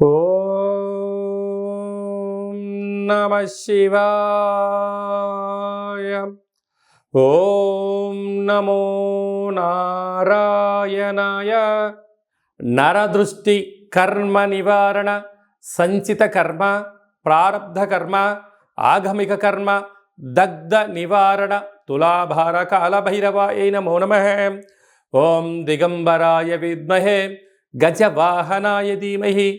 ఓం నమః శివాయ. ఓం నమో నారాయణాయ. నరదృష్టి కర్మ నివారణ, సంచిత కర్మ, ప్రారబ్ధ కర్మ, ఆగమిక కర్మ, దగ్ధ నివారణ, తులాభార కాల భైరవాయ నమో నమః. ఓం దిగంబరాయ విద్మహే గజవాహనాయ ధీమహి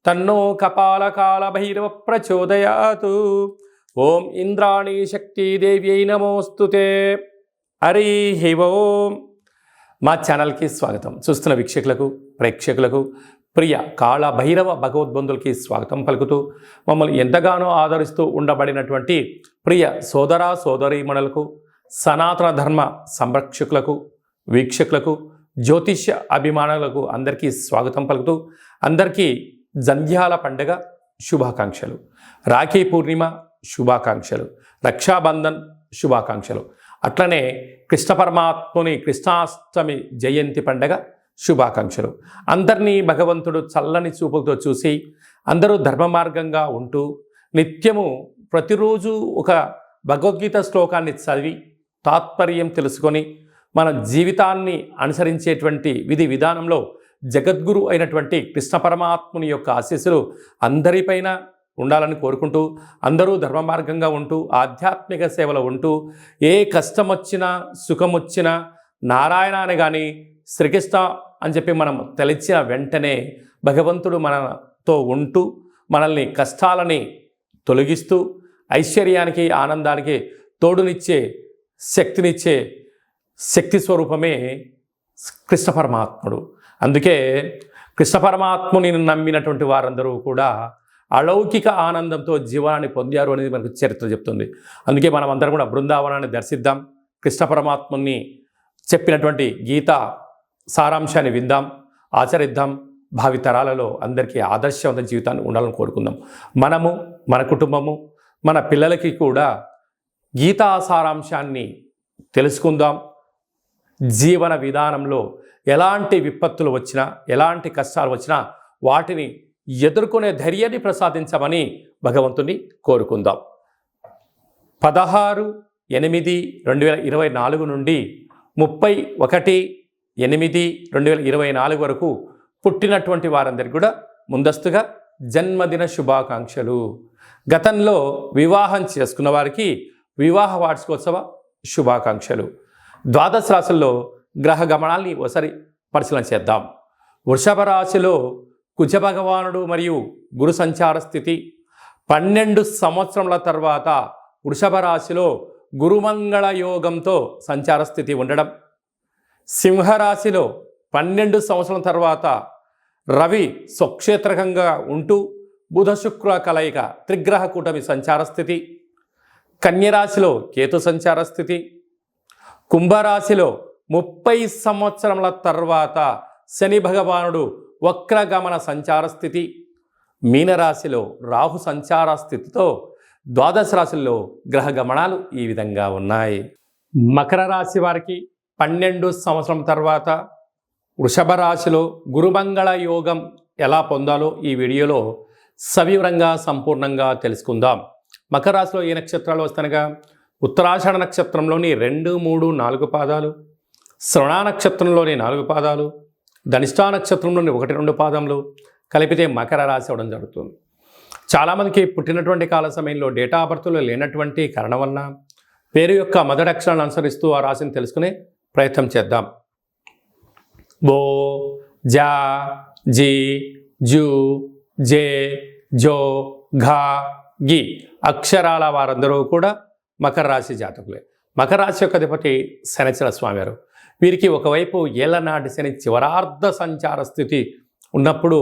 తన్నో కపాలకాల భైరవ ప్రచోదయాతు. ఓం ఇంద్రాణీ శక్తిదేవ్యై నమోస్తుతే. హరి ఓం. మా ఛానల్కి స్వాగతం. చూస్తున్న వీక్షకులకు, ప్రేక్షకులకు, ప్రియ కాళ భైరవ భగవద్బంధులకి స్వాగతం పలుకుతూ, మమ్మల్ని ఎంతగానో ఆదరిస్తూ ఉండబడినటువంటి ప్రియ సోదర సోదరీమణులకు, సనాతన ధర్మ సంరక్షకులకు, వీక్షకులకు, జ్యోతిష్య అభిమానులకు అందరికీ స్వాగతం పలుకుతూ, అందరికీ జంధ్యాల పండుగ శుభాకాంక్షలు, రాఖీ పూర్ణిమ శుభాకాంక్షలు, రక్షాబంధన్ శుభాకాంక్షలు, అట్లనే కృష్ణ పరమాత్ముని కృష్ణాష్టమి జయంతి పండుగ శుభాకాంక్షలు. అందరినీ భగవంతుడు చల్లని చూపులతో చూసి అందరూ ధర్మ మార్గంగా ఉంటూ నిత్యము ప్రతిరోజు ఒక భగవద్గీత శ్లోకాన్ని చదివి తాత్పర్యం తెలుసుకొని మన జీవితాన్ని అనుసరించేటువంటి విధి విధానంలో జగద్గురు అయినటువంటి కృష్ణ పరమాత్ముని యొక్క ఆశీస్సులు అందరిపైన ఉండాలని కోరుకుంటూ, అందరూ ధర్మ మార్గంగా ఉంటూ ఆధ్యాత్మిక సేవలో ఉంటూ ఏ కష్టం వచ్చినా సుఖం వచ్చినా నారాయణ అని కానీ శ్రీకృష్ణ అని చెప్పి మనం తలిచిన వెంటనే భగవంతుడు మనతో ఉంటూ మనల్ని కష్టాలని తొలగిస్తూ ఐశ్వర్యానికి ఆనందానికి తోడునిచ్చే శక్తినిచ్చే శక్తి స్వరూపమే కృష్ణ పరమాత్ముడు. అందుకే కృష్ణ పరమాత్ముని నమ్మినటువంటి వారందరూ కూడా అలౌకిక ఆనందంతో జీవనాన్ని పొందారు అనేది మనకు చరిత్ర చెప్తుంది. అందుకే మనం అందరం కూడా బృందావనాన్ని దర్శిద్దాం, కృష్ణ పరమాత్ముని చెప్పినటువంటి గీత సారాంశాన్ని విందాం, ఆచరిద్దాం, భావితరాలలో అందరికీ ఆదర్శవంత జీవితాన్ని ఉండాలని కోరుకుందాం. మనము, మన కుటుంబము, మన పిల్లలకి కూడా గీతా సారాంశాన్ని తెలుసుకుందాం. జీవన విధానంలో ఎలాంటి విపత్తులు వచ్చినా, ఎలాంటి కష్టాలు వచ్చినా వాటిని ఎదుర్కొనే ధైర్యాన్ని ప్రసాదించమని భగవంతుని కోరుకుందాం. 16/8/2024 నుండి 31/8/2024 వరకు పుట్టినటువంటి వారందరికీ కూడా ముందస్తుగా జన్మదిన శుభాకాంక్షలు. గతంలో వివాహం చేసుకున్న వారికి వివాహ వార్షికోత్సవ శుభాకాంక్షలు. ద్వాదశ రాశుల్లో గ్రహ గమనాల్ని ఒకసారి పరిశీలన చేద్దాం. వృషభ రాశిలో కుజ భగవానుడు మరియు గురు సంచార స్థితి. 12 సంవత్సరముల తర్వాత వృషభ రాశిలో గురుమంగళ యోగంతో సంచార స్థితి ఉండడం. సింహరాశిలో 12 సంవత్సరాల తర్వాత రవి స్వక్షేత్రకంగా ఉంటూ బుధ శుక్ర కలయిక త్రిగ్రహ కూటమి సంచార స్థితి. కన్యరాశిలో కేతు సంచార స్థితి. కుంభరాశిలో 30 సంవత్సరముల తర్వాత శని భగవానుడు వక్రగమన సంచార స్థితి. మీనరాశిలో రాహు సంచార స్థితితో ద్వాదశ రాశుల్లో గ్రహ గమనాలు ఈ విధంగా ఉన్నాయి. మకర రాశి వారికి 12 సంవత్సరం తర్వాత వృషభ రాశిలో గురుమంగళ యోగం ఎలా పొందాలో ఈ వీడియోలో సవివరంగా సంపూర్ణంగా తెలుసుకుందాం. మకర రాశిలో ఏ నక్షత్రాలు వస్తానగా ఉత్తరాషాఢ నక్షత్రంలోని 2, 3, 4 పాదాలు, శ్రవణ నక్షత్రంలోని 4 పాదాలు, ధనిష్టా నక్షత్రంలోని 1, 2 పాదములు కలిపితే మకర రాశి అవడం జరుగుతుంది. చాలామందికి పుట్టినటువంటి కాల సమయంలో డేటా ఆఫ్ బర్త్లో లేనటువంటి కారణం వలన పేరు యొక్క మొదటి అక్షరాలను అనుసరిస్తూ ఆ రాశిని తెలుసుకునే ప్రయత్నం చేద్దాం. బో, జా, జీ, జూ, జే, జో, ఘా, గి అక్షరాల వారందరూ కూడా మకర రాశి జాతకులే. మకర రాశి యొక్క అధిపతి శనిచర స్వామివారు. వీరికి ఒకవైపు ఏళ్లనాటి శని చివరార్ధ సంచార స్థితి ఉన్నప్పుడు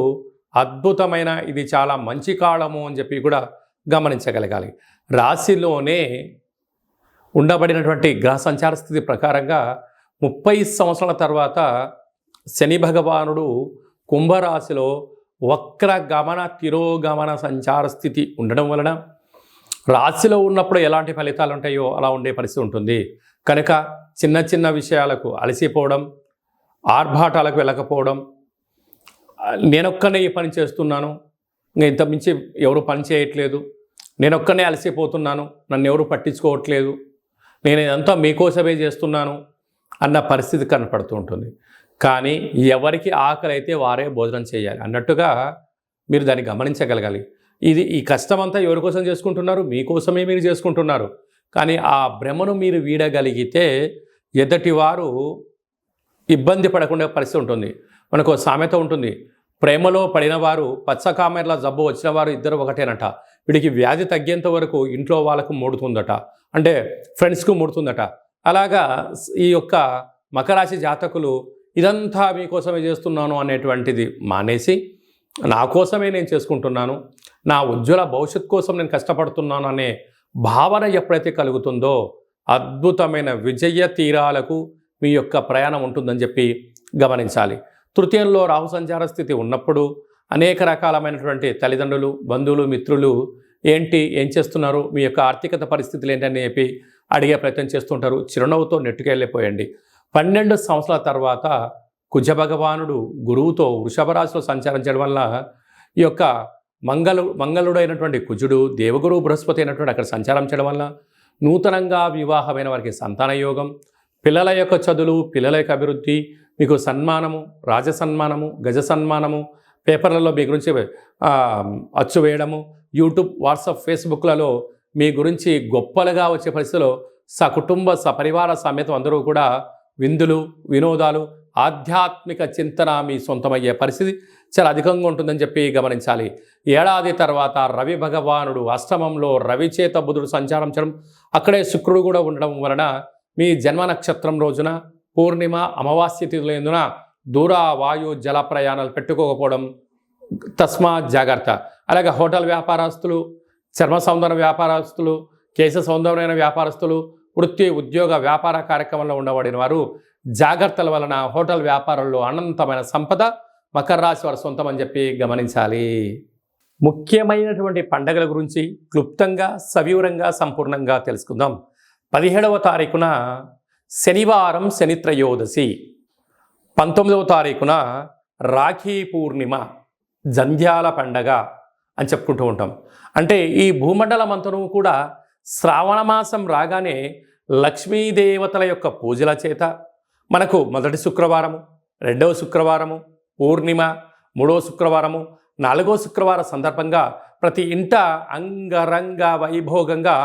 అద్భుతమైన ఇది చాలా మంచి కాలము అని చెప్పి కూడా గమనించగలగాలి. రాశిలోనే ఉండబడినటువంటి గ్రహ సంచార స్థితి ప్రకారంగా 30 సంవత్సరాల తర్వాత శని భగవానుడు కుంభరాశిలో వక్ర గమన తిరోగమన సంచార స్థితి ఉండడం వలన రాశిలో ఉన్నప్పుడు ఎలాంటి ఫలితాలు ఉంటాయో అలా ఉండే పరిస్థితి ఉంటుంది. కనుక చిన్న చిన్న విషయాలకు అలసిపోవడం, ఆర్భాటాలకు వెళ్ళకపోవడం, నేనొక్కనే ఈ పని చేస్తున్నాను, ఇంకా ఇంత మించి ఎవరు పని చేయట్లేదు, నేను ఒక్కనే అలసిపోతున్నాను, నన్ను ఎవరు పట్టించుకోవట్లేదు, నేను ఇదంతా మీకోసమే చేస్తున్నాను అన్న పరిస్థితి కనపడుతూ ఉంటుంది. కానీ ఎవరికి ఆకలి అయితే వారే భోజనం చేయాలి అన్నట్టుగా మీరు దాన్ని గమనించగలగాలి. ఈ కష్టమంతా ఎవరి కోసం చేసుకుంటున్నారు? మీకోసమే మీరు చేసుకుంటున్నారు. కానీ ఆ భ్రమను మీరు వీడగలిగితే ఎదుటివారు ఇబ్బంది పడకుండా పరిస్థితి ఉంటుంది. మనకు సామెత ఉంటుంది, ప్రేమలో పడిన వారు పచ్చకామెర్ల జబ్బు వచ్చిన వారు ఇద్దరు ఒకటేనట. వీడికి వ్యాధి తగ్గేంత వరకు ఇంట్లో వాళ్ళకు ముడుతుందట, అంటే ఫ్రెండ్స్కు ముడుతుందట. అలాగా ఈ యొక్క మకరాశి జాతకులు ఇదంతా మీకోసమే చేస్తున్నాను అనేటువంటిది మానేసి, నా కోసమే నేను చేసుకుంటున్నాను, నా ఉజ్వల భవిష్యత్ కోసం నేను కష్టపడుతున్నాను అనే భావన ఎప్పుడైతే కలుగుతుందో అద్భుతమైన విజయ తీరాలకు మీ యొక్క ప్రయాణం ఉంటుందని చెప్పి గమనించాలి. తృతీయంలో రాహు సంచార స్థితి ఉన్నప్పుడు అనేక రకాలమైనటువంటి తల్లిదండ్రులు, బంధువులు, మిత్రులు ఏం చేస్తున్నారు, మీ యొక్క ఆర్థికత పరిస్థితులు ఏంటని చెప్పి అడిగే ప్రయత్నం చేస్తుంటారు. చిరునవ్వుతో నెట్టుకెళ్ళిపోయండి. 12 సంవత్సరాల తర్వాత కుజ భగవానుడు గురువుతో వృషభ రాశిలో సంచారం చేయడం వల్ల ఈ యొక్క మంగళుడైనటువంటి కుజుడు దేవగురు బృహస్పతి అయినటువంటి అక్కడ సంచారం చేయడం వల్ల నూతనంగా వివాహమైన వారికి సంతాన యోగం, పిల్లల యొక్క చదువులు, పిల్లల యొక్క అభివృద్ధి, మీకు సన్మానము, రాజ సన్మానము, గజ సన్మానము, పేపర్లలో మీ గురించి అచ్చు వేయడము, యూట్యూబ్, వాట్సాప్, ఫేస్బుక్లలో మీ గురించి గొప్పలుగా వచ్చే పరిస్థితిలో సకుటుంబ సపరివార సమేతం అందరూ కూడా విందులు, వినోదాలు, ఆధ్యాత్మిక చింతన మీ సొంతమయ్యే పరిస్థితి చాలా అధికంగా ఉంటుందని చెప్పి గమనించాలి. ఏడాది తర్వాత రవి భగవానుడు అష్టమంలో రవి చేత బుధుడు సంచారం చేయడం, అక్కడే శుక్రుడు కూడా ఉండడం వలన మీ జన్మ నక్షత్రం రోజున పూర్ణిమ, అమావాస్య తిథుల యందున దూర వాయు జల ప్రయాణాలు పెట్టుకోకపోవడం తస్మాత్ జాగ్రత్త. అలాగే హోటల్ వ్యాపారస్తులు, చర్మ సౌందర్య వ్యాపారస్తులు, కేశ సౌందర్యమైన వ్యాపారస్తులు, వృత్తి, ఉద్యోగ, వ్యాపార కార్యక్రమంలో ఉండబడిన వారు జాగ్రత్తల వలన హోటల్ వ్యాపారంలో అనంతమైన సంపద మకర రాశి వారి సొంతం అని చెప్పి గమనించాలి. ముఖ్యమైనటువంటి పండగల గురించి క్లుప్తంగా, సవివరంగా, సంపూర్ణంగా తెలుసుకుందాం. 17వ తారీఖున శనివారం శనిత్రయోదశి, 19వ తారీఖున రాఖీ పూర్ణిమ, జంధ్యాల పండగ అని చెప్పుకుంటూ ఉంటాం. అంటే ఈ భూమండలం అంతను కూడా శ్రావణ మాసం రాగానే లక్ష్మీదేవతల యొక్క పూజల చేత మనకు మొదటి శుక్రవారము, రెండవ శుక్రవారము, పూర్ణిమ, మూడవ శుక్రవారము, నాలుగో శుక్రవారం సందర్భంగా ప్రతి ఇంట అంగరంగ వైభోగంగా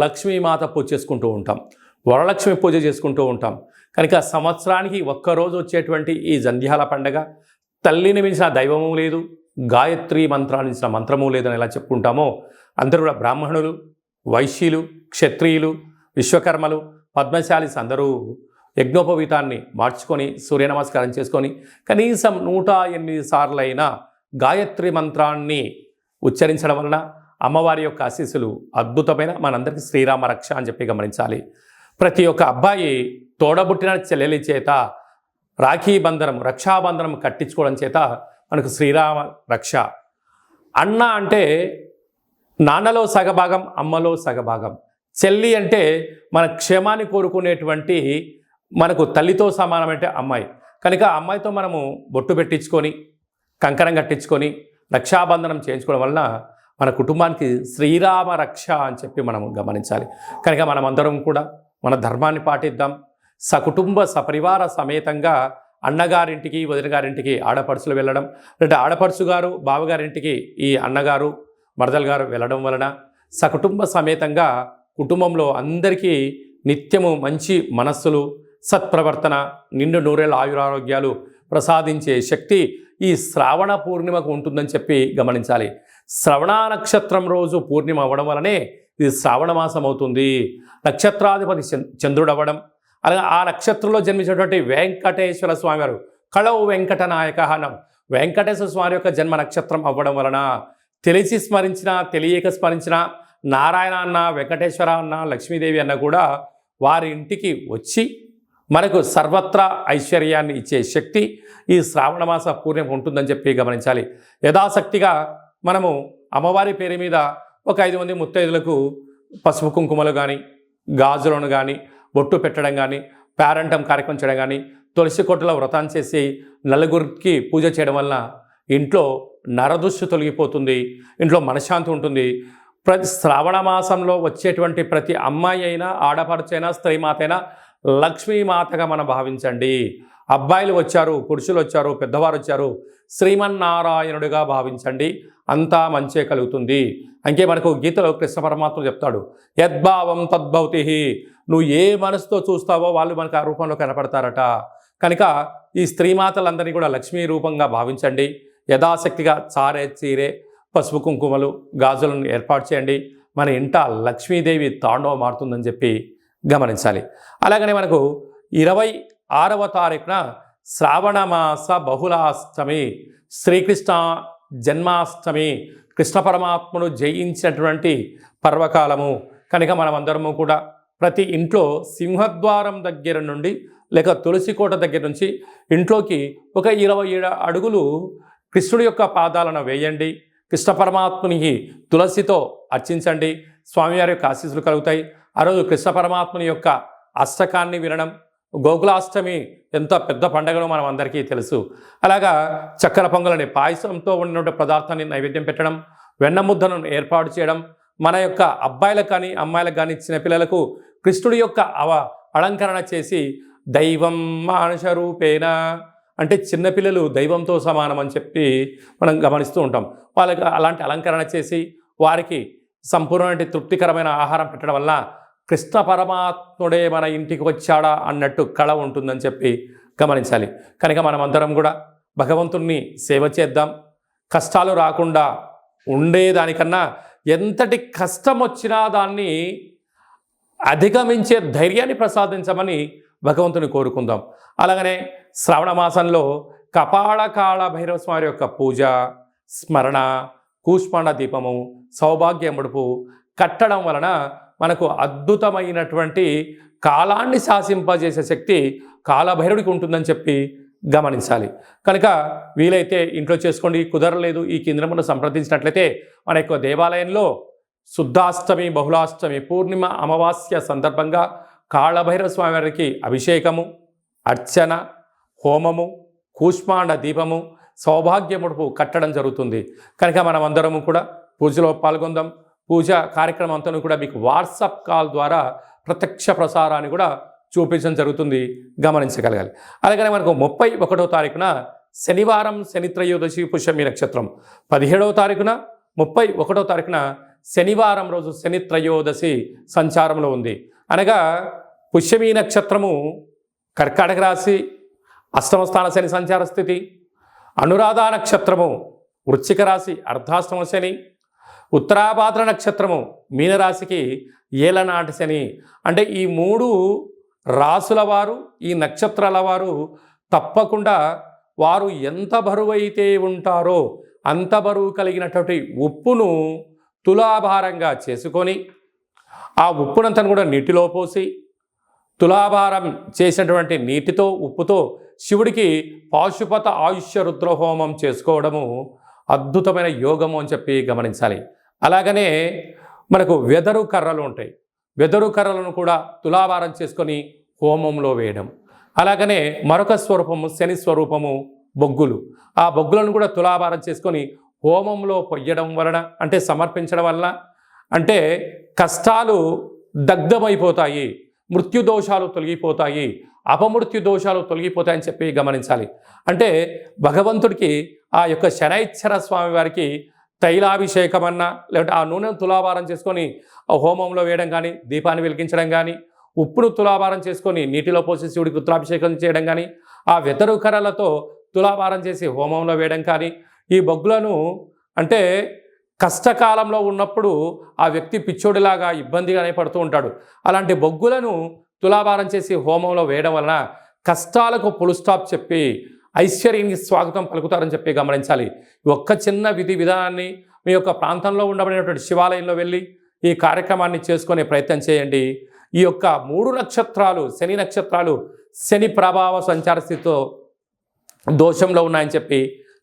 లక్ష్మీమాత పూజ చేసుకుంటూ ఉంటాం, వరలక్ష్మి పూజ చేసుకుంటూ ఉంటాం. కనుక సంవత్సరానికి ఒక్కరోజు వచ్చేటువంటి ఈ జంధ్యాల పండగ తల్లిని మించిన దైవము లేదు, గాయత్రి మంత్రాన్ని మించిన మంత్రము లేదని ఎలా చెప్పుకుంటామో అందరూ కూడా బ్రాహ్మణులు, వైశ్యులు, క్షత్రియులు, విశ్వకర్మలు, పద్మశాలీస్ అందరూ యజ్ఞోపవీతాన్ని మార్చుకొని సూర్య నమస్కారం చేసుకొని కనీసం 108 సార్లైనా గాయత్రి మంత్రాన్ని ఉచ్చరించడం వలన అమ్మవారి యొక్క ఆశీస్సులు అద్భుతమైన మనందరికీ శ్రీరామ రక్ష అని చెప్పి గమనించాలి. ప్రతి ఒక్క అబ్బాయి తోడబుట్టిన చెల్లెలి చేత రాఖీ బంధనం, రక్షాబంధనం కట్టించుకోవడం చేత మనకు శ్రీరామ రక్ష. అన్న అంటే నాన్నలో సగభాగం, అమ్మలో సగభాగం. చెల్లి అంటే మన క్షేమాన్ని కోరుకునేటువంటి మనకు తల్లితో సమానమంటే అమ్మాయి. కనుక అమ్మాయితో మనము బొట్టు పెట్టించుకొని, కంకణం కట్టించుకొని, రక్షాబంధనం చేయించుకోవడం వలన మన కుటుంబానికి శ్రీరామ రక్ష అని చెప్పి మనం గమనించాలి. కనుక మనమందరం కూడా మన ధర్మాన్ని పాటిద్దాం. సకుటుంబ సపరివార సమేతంగా అన్నగారింటికి, వదిన గారింటికి ఆడపడుచులు వెళ్ళడం, లేదా ఆడపడుచు గారు బావగారింటికి ఈ అన్నగారు, మరదలు గారు వెళ్ళడం వలన సకుటుంబ సమేతంగా కుటుంబంలో అందరికీ నిత్యము మంచి మనస్సులు, సత్ప్రవర్తన, నిండు నూరేళ్ళ ఆయురారోగ్యాలు ప్రసాదించే శక్తి ఈ శ్రావణ పూర్ణిమకు ఉంటుందని చెప్పి గమనించాలి. శ్రవణ నక్షత్రం రోజు పూర్ణిమ అవ్వడం వలనే ఇది శ్రావణ మాసం అవుతుంది. నక్షత్రాధిపతి చంద్రుడు అవ్వడం, అలాగే ఆ నక్షత్రంలో జన్మించినటువంటి వెంకటేశ్వర స్వామి వారు కళవు వెంకటనాయక అనం వెంకటేశ్వర స్వామి యొక్క జన్మ నక్షత్రం అవ్వడం వలన తెలిసి స్మరించిన, తెలియక స్మరించిన నారాయణ అన్న, వెంకటేశ్వర అన్న, లక్ష్మీదేవి అన్న కూడా వారి ఇంటికి వచ్చి మనకు సర్వత్రా ఐశ్వర్యాన్ని ఇచ్చే శక్తి ఈ శ్రావణ మాస పూర్ణిమ ఉంటుందని చెప్పి గమనించాలి. యథాశక్తిగా మనము అమ్మవారి పేరు మీద ఒక 5 మంది ముత్తైదులకు పసుపు కుంకుమలు కానీ, గాజులను కానీ, బొట్టు పెట్టడం కానీ, పేరంటం కార్యక్రమం చేయడం కానీ, తులసి కొట్టులో వ్రతం చేసి నలుగురికి పూజ చేయడం వలన ఇంట్లో నరదృష్టి తొలగిపోతుంది, ఇంట్లో మనశ్శాంతి ఉంటుంది. ప్రతి శ్రావణ మాసంలో వచ్చేటువంటి ప్రతి అమ్మాయి అయినా, ఆడపడుచైనా, స్త్రీమాత అయినా లక్ష్మీమాతగా మనం భావించండి. అబ్బాయిలు వచ్చారు, పురుషులు వచ్చారు, పెద్దవారు వచ్చారు, శ్రీమన్నారాయణుడిగా భావించండి. అంతా మంచే కలుగుతుంది. అంకే మనకు గీతలో కృష్ణ పరమాత్మ చెప్తాడు, యద్భావం తద్భవతి. నువ్వు ఏ మనసుతో చూస్తావో వాళ్ళు మనకు ఆ రూపంలో కనపడతారట. కనుక ఈ స్త్రీమాతలందరినీ కూడా లక్ష్మీ రూపంగా భావించండి. యథాశక్తిగా చారే చీరే, పసుపు కుంకుమలు, గాజులను ఏర్పాటు చేయండి. మన ఇంట లక్ష్మీదేవి తాండవ మారుతుందని చెప్పి గమనించాలి. అలాగనే మనకు 26వ తారీఖున శ్రావణమాస బహుళాష్టమి, శ్రీకృష్ణ జన్మాష్టమి, కృష్ణ పరమాత్ముడు జయించినటువంటి పర్వకాలము. కనుక మనమందరము కూడా ప్రతి ఇంట్లో సింహద్వారం దగ్గర నుండి లేక తులసి కోట దగ్గర నుంచి ఇంట్లోకి ఒక 27 అడుగులు కృష్ణుడి యొక్క పాదాలను వేయండి. కృష్ణ పరమాత్మునికి తులసితో అర్చించండి. స్వామివారి యొక్క ఆశీస్సులు కలుగుతాయి. ఆ రోజు కృష్ణ పరమాత్ముని యొక్క అష్టకాన్ని వినడం, గోకులాష్టమి ఎంత పెద్ద పండుగనో మనం అందరికీ తెలుసు. అలాగా చక్కెర పొంగలని, పాయసంతో ఉన్నటువంటి పదార్థాన్ని నైవేద్యం పెట్టడం, వెన్న ముద్దను ఏర్పాటు చేయడం, మన యొక్క అబ్బాయిలకు కానీ అమ్మాయిలకు కానీ చిన్నపిల్లలకు కృష్ణుడి యొక్క అలంకరణ చేసి దైవం మానుష రూపేణ, అంటే చిన్నపిల్లలు దైవంతో సమానం అని చెప్పి మనం గమనిస్తూ ఉంటాం. వాళ్ళకి అలాంటి అలంకరణ చేసి వారికి సంపూర్ణమైన తృప్తికరమైన ఆహారం పెట్టడం వల్ల కృష్ణ పరమాత్ముడే మన ఇంటికి వచ్చాడా అన్నట్టు కళ ఉంటుందని చెప్పి గమనించాలి. కనుక మనమందరం కూడా భగవంతుణ్ణి సేవ చేద్దాం. కష్టాలు రాకుండా ఉండేదానికన్నా ఎంతటి కష్టం వచ్చినా దాన్ని అధిగమించే ధైర్యాన్ని ప్రసాదించమని భగవంతుని కోరుకుందాం. అలాగనే శ్రావణ మాసంలో కపాళకాళ భైరవ స్వామి యొక్క పూజ, స్మరణ, కూష్మాండ దీపము, సౌభాగ్య ముడుపు కట్టడం వలన మనకు అద్భుతమైనటువంటి కాలాన్ని శాసింపజేసే శక్తి కాలభైరవుడికి ఉంటుందని చెప్పి గమనించాలి. కనుక వీలైతే ఇంట్లో చేసుకోండి. కుదరలేదు ఈ కేంద్రమును సంప్రదించినట్లయితే మన యొక్క దేవాలయంలో శుద్ధాష్టమి, బహుళాష్టమి, పూర్ణిమ, అమావాస్య సందర్భంగా కాళభైరవ స్వామి వారికి అభిషేకము, అర్చన, హోమము, కూష్మాండ దీపము, సౌభాగ్య ముడుపు కట్టడం జరుగుతుంది. కనుక మనం అందరము కూడా పూజలో పాల్గొందాం. పూజ కార్యక్రమం అంతా కూడా మీకు వాట్సాప్ కాల్ ద్వారా ప్రత్యక్ష ప్రసారాన్ని కూడా చూపించడం జరుగుతుంది, గమనించగలగాలి. అలాగనే మనకు 31వ తారీఖున శనివారం, శని త్రయోదశి, పుష్యమి నక్షత్రం. 17వ తారీఖున, 31వ తారీఖున శనివారం రోజు శని త్రయోదశి సంచారంలో ఉంది. అనగా పుష్యమి నక్షత్రము కర్కాటక రాశి, అష్టమ స్థాన శని సంచార స్థితి. అనురాధ నక్షత్రము వృశ్చిక రాశి, అర్ధాష్టమ శని. ఉత్తరాభాద్ర నక్షత్రము మీనరాశికి ఏలనాటి శని. అంటే ఈ 3 రాసుల వారు, ఈ నక్షత్రాల వారు తప్పకుండా వారు ఎంత బరువు అయితే ఉంటారో అంత బరువు కలిగినటువంటి ఉప్పును తులాభారంగా చేసుకొని ఆ ఉప్పునంతను కూడా నీటిలో పోసి తులాభారం చేసినటువంటి నీటితో, ఉప్పుతో శివుడికి పాశుపత ఆయుష్య రుద్రహోమం చేసుకోవడము అద్భుతమైన యోగము అని చెప్పి గమనించాలి. అలాగనే మనకు వెదరు కర్రలు ఉంటాయి. వెదరు కర్రలను కూడా తులాభారం చేసుకొని హోమంలో వేయడం. అలాగనే మరొక స్వరూపము శని స్వరూపము బొగ్గులు. ఆ బొగ్గులను కూడా తులాభారం చేసుకొని హోమంలో పొయ్యడం వలన, అంటే సమర్పించడం వలన, అంటే కష్టాలు దగ్ధమైపోతాయి, మృత్యుదోషాలు తొలగిపోతాయి, అపమృత్యు దోషాలు తొలగిపోతాయని చెప్పి గమనించాలి. అంటే భగవంతుడికి ఆ యొక్క శనైశ్చర స్వామి వారికి తైలాభిషేకం అన్నా, లేదంటే ఆ నూనెను తులాభారం చేసుకొని హోమంలో వేయడం కానీ, దీపాన్ని వెలిగించడం కానీ, ఉప్పును తులాభారం చేసుకొని నీటిలో పోసి శివుడికి రుద్రాభిషేకం చేయడం కానీ, ఆ వెతరు కర్రలతో తులాభారం చేసి హోమంలో వేయడం కానీ, ఈ బొగ్గులను అంటే కష్టకాలంలో ఉన్నప్పుడు ఆ వ్యక్తి పిచ్చోడిలాగా ఇబ్బందిగానే పడుతూ ఉంటాడు. అలాంటి బొగ్గులను తులాభారం చేసి హోమంలో వేయడం వలన కష్టాలకు ఫుల్ స్టాప్ చెప్పి ఐశ్వర్యానికి స్వాగతం పలుకుతారని చెప్పి గమనించాలి. ఒక్క చిన్న విధి విధానాన్ని మీ యొక్క ప్రాంతంలో ఉండబడినటువంటి శివాలయంలో వెళ్ళి ఈ కార్యక్రమాన్ని చేసుకునే ప్రయత్నం చేయండి. ఈ యొక్క 3 నక్షత్రాలు, శని నక్షత్రాలు శని ప్రభావ సంచార స్థితితో దోషంలో ఉన్నాయని చెప్పి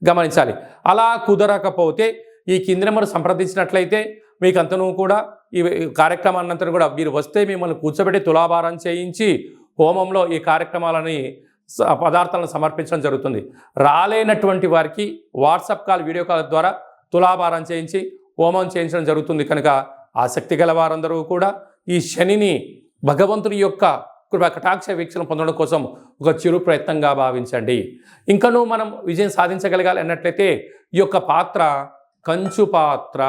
గమనించాలి. అలా కుదరకపోతే ఈ కింది నెంబర్ సంప్రదించినట్లయితే మీకు అంతను కూడా ఈ కార్యక్రమాన్నంతా కూడా మీరు వస్తే మిమ్మల్ని కూర్చోబెట్టి తులాభారం చేయించి హోమంలో ఈ కార్యక్రమాలని పదార్థాలను సమర్పించడం జరుగుతుంది. రాలేనటువంటి వారికి వాట్సాప్ కాల్, వీడియో కాల్ ద్వారా తులాభారం చేయించి హోమం చేయించడం జరుగుతుంది. కనుక ఆసక్తి గల వారందరూ కూడా ఈ శనిని భగవంతుని యొక్క కృపా కటాక్ష వీక్షణ పొందడం కోసం ఒక చిరు ప్రయత్నంగా భావించండి. ఇంకనూ మనం విజయం సాధించగలగాలి అన్నట్లయితే ఈ యొక్క పాత్ర కంచు పాత్ర,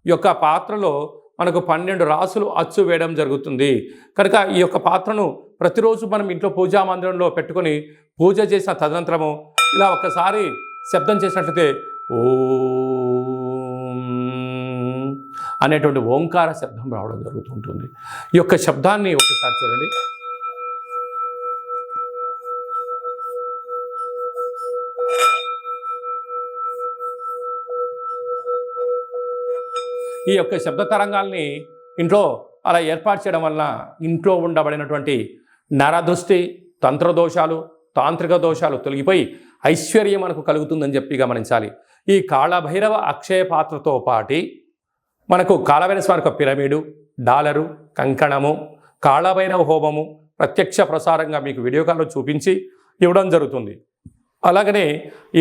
ఈ యొక్క పాత్రలో మనకు 12 రాసులు అచ్చు వేయడం జరుగుతుంది. కనుక ఈ యొక్క పాత్రను ప్రతిరోజు మనం ఇంట్లో పూజా మందిరంలో పెట్టుకొని పూజ చేసిన తదనంతరము ఇలా ఒక్కసారి శబ్దం చేసినట్లయితే ఓం అనేటువంటి ఓంకార శబ్దం రావడం జరుగుతుంటుంది. ఈ యొక్క శబ్దాన్ని ఒకసారి చూడండి. ఈ యొక్క శబ్ద తరంగాల్ని ఇంట్లో అలా ఏర్పాటు చేయడం వలన ఇంట్లో ఉండబడినటువంటి నరదృష్టి, తంత్రదోషాలు, తాంత్రిక దోషాలు తొలగిపోయి ఐశ్వర్యం మనకు కలుగుతుందని చెప్పి గమనించాలి. ఈ కాళభైరవ అక్షయ పాత్రతో పాటి మనకు కాళభైరవ స్వామి యొక్క పిరమిడు, డాలరు, కంకణము, కాళభైరవ హోమము ప్రత్యక్ష ప్రసారంగా మీకు వీడియో కాల్లో చూపించి ఇవ్వడం జరుగుతుంది. అలాగనే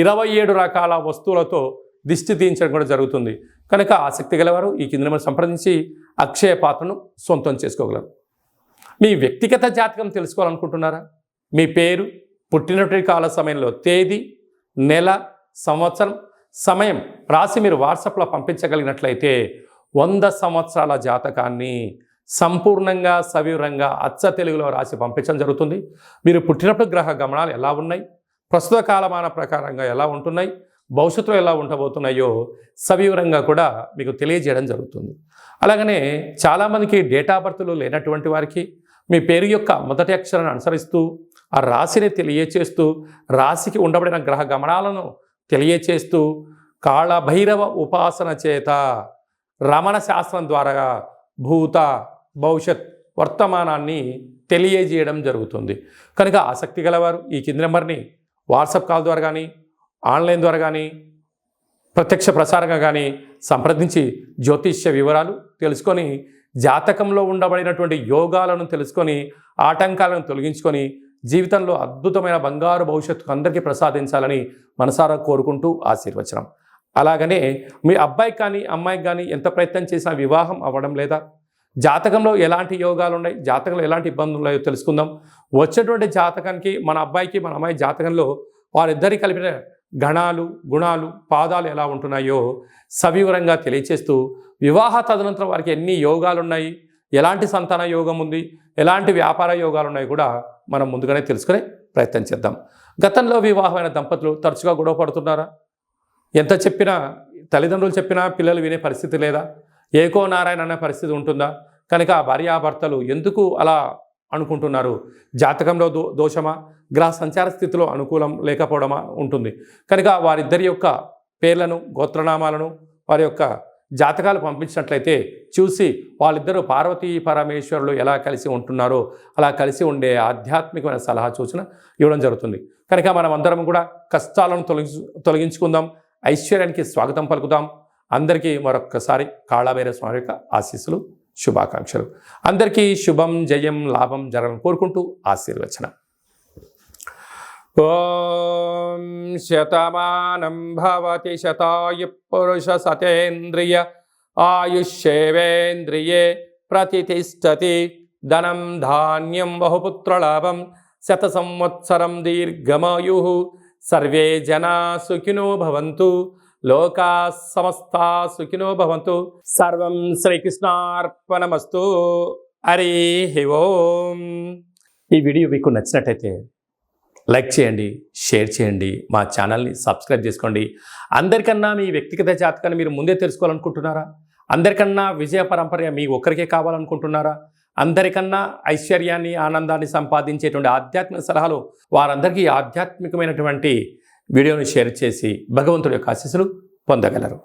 27 రకాల వస్తువులతో దిష్టి తీయించడం కూడా జరుగుతుంది. కనుక ఆసక్తి గలవారు ఈ కింద నెంబర్ సంప్రదించి అక్షయ పాత్రను సొంతం చేసుకోగలరు. మీ వ్యక్తిగత జాతకం తెలుసుకోవాలనుకుంటున్నారా? మీ పేరు, పుట్టినటువంటి కాల సమయంలో తేదీ, నెల, సంవత్సరం, సమయం రాసి మీరు వాట్సాప్లో పంపించగలిగినట్లయితే 100 సంవత్సరాల జాతకాన్ని సంపూర్ణంగా సవివరంగా అచ్చ తెలుగులో రాసి పంపించడం జరుగుతుంది. మీరు పుట్టినప్పుడు గ్రహ గమనాలు ఎలా ఉన్నాయి, ప్రస్తుత కాలమాన ప్రకారంగా ఎలా ఉంటున్నాయి, భవిష్యత్తులో ఎలా ఉండబోతున్నాయో సవివరంగా కూడా మీకు తెలియజేయడం జరుగుతుంది. అలాగనే చాలామందికి డేటా బర్త్లు లేనటువంటి వారికి మీ పేరు యొక్క మొదటి అక్షరాన్ని అనుసరిస్తూ ఆ రాశిని తెలియచేస్తూ రాశికి ఉండబడిన గ్రహ గమనాలను తెలియచేస్తూ కాళభైరవ ఉపాసన చేత రమణ శాస్త్రం ద్వారా భూత, భవిష్యత్, వర్తమానాన్ని తెలియజేయడం జరుగుతుంది. కనుక ఆసక్తి గలవారు ఈ కింది నెంబర్ని వాట్సాప్ కాల్ ద్వారా కానీ, ఆన్లైన్ ద్వారా కానీ, ప్రత్యక్ష ప్రసారంగా కానీ సంప్రదించి జ్యోతిష్య వివరాలు తెలుసుకొని జాతకంలో ఉండబడినటువంటి యోగాలను తెలుసుకొని ఆటంకాలను తొలగించుకొని జీవితంలో అద్భుతమైన బంగారు భవిష్యత్తు అందరికీ ప్రసాదించాలని మనసారా కోరుకుంటూ ఆశీర్వచనం. అలాగనే మీ అబ్బాయికి కానీ అమ్మాయికి కానీ ఎంత ప్రయత్నం చేసినా వివాహం అవ్వడం లేదా, జాతకంలో ఎలాంటి యోగాలు ఉన్నాయి, జాతకంలో ఎలాంటి ఇబ్బందులు ఉన్నాయో తెలుసుకుందాం. వచ్చేటువంటి జాతకానికి మన అబ్బాయికి మన అమ్మాయి జాతకంలో వారిద్దరి కలిపిన గణాలు, గుణాలు, పాదాలు ఎలా ఉంటున్నాయో సవివరంగా తెలియచేస్తూ వివాహ తదనంతరం వారికి ఎన్ని యోగాలు ఉన్నాయి, ఎలాంటి సంతాన యోగం ఉంది, ఎలాంటి వ్యాపార యోగాలు ఉన్నాయి కూడా మనం ముందుగానే తెలుసుకునే ప్రయత్నం చేద్దాం. గతంలో వివాహమైన దంపతులు తరచుగా గొడవ పడుతున్నారా? ఎంత చెప్పినా, తల్లిదండ్రులు చెప్పినా పిల్లలు వినే పరిస్థితి లేదా? ఏకో నారాయణ అనే పరిస్థితి ఉంటుందా? కనుక భార్యాభర్తలు ఎందుకు అలా అనుకుంటున్నారు? జాతకంలో దోషమా, గ్రహ సంచార స్థితిలో అనుకూలం లేకపోవడమా ఉంటుంది. కనుక వారిద్దరి యొక్క పేర్లను, గోత్రనామాలను, వారి యొక్క జాతకాలు పంపించినట్లయితే చూసి వాళ్ళిద్దరూ పార్వతీ పరమేశ్వరులు ఎలా కలిసి ఉంటున్నారో అలా కలిసి ఉండే ఆధ్యాత్మికమైన సలహా సూచన ఇవ్వడం జరుగుతుంది. కనుక మనం అందరం కూడా కష్టాలను తొలగించుకుందాం, ఐశ్వర్యానికి స్వాగతం పలుకుదాం. అందరికీ మరొక్కసారి కాళభైరవ స్వామి యొక్క ఆశీస్సులు, శుభాకాంక్షలు. అందరికీ శుభం, జయం, లాభం జరగని కోరుకుంటూ ఆశీర్వచనం. ఓం శతమానం భవతి శతాయు పురుష సతేంద్రియ ఆయుష్యేవేంద్రియే ప్రతిష్టతి ధనం ధాన్యం బహుపుత్రలాభం శత సంవత్సరం దీర్ఘమాయు సర్వే జనా సుఖినో భవంతు లోకా సమస్తా సుఖినో భవంతు. సర్వం శ్రీకృష్ణార్పణమస్తు. హరి ఓం. ఈ వీడియో మీకు నచ్చినట్టయితే లైక్ చేయండి, షేర్ చేయండి, మా ఛానల్ని సబ్స్క్రైబ్ చేసుకోండి. అందరికన్నా మీ వ్యక్తిగత జాతకాన్ని మీరు ముందే తెలుసుకోవాలనుకుంటున్నారా? అందరికన్నా విజయ పరంపర మీ ఒక్కరికే కావాలనుకుంటున్నారా? అందరికన్నా ఐశ్వర్యాన్ని, ఆనందాన్ని సంపాదించేటువంటి ఆధ్యాత్మిక సలహాలు వారందరికీ ఆధ్యాత్మికమైనటువంటి వీడియోను షేర్ చేసి భగవంతుడి యొక్క ఆశీస్సులు పొందగలరు.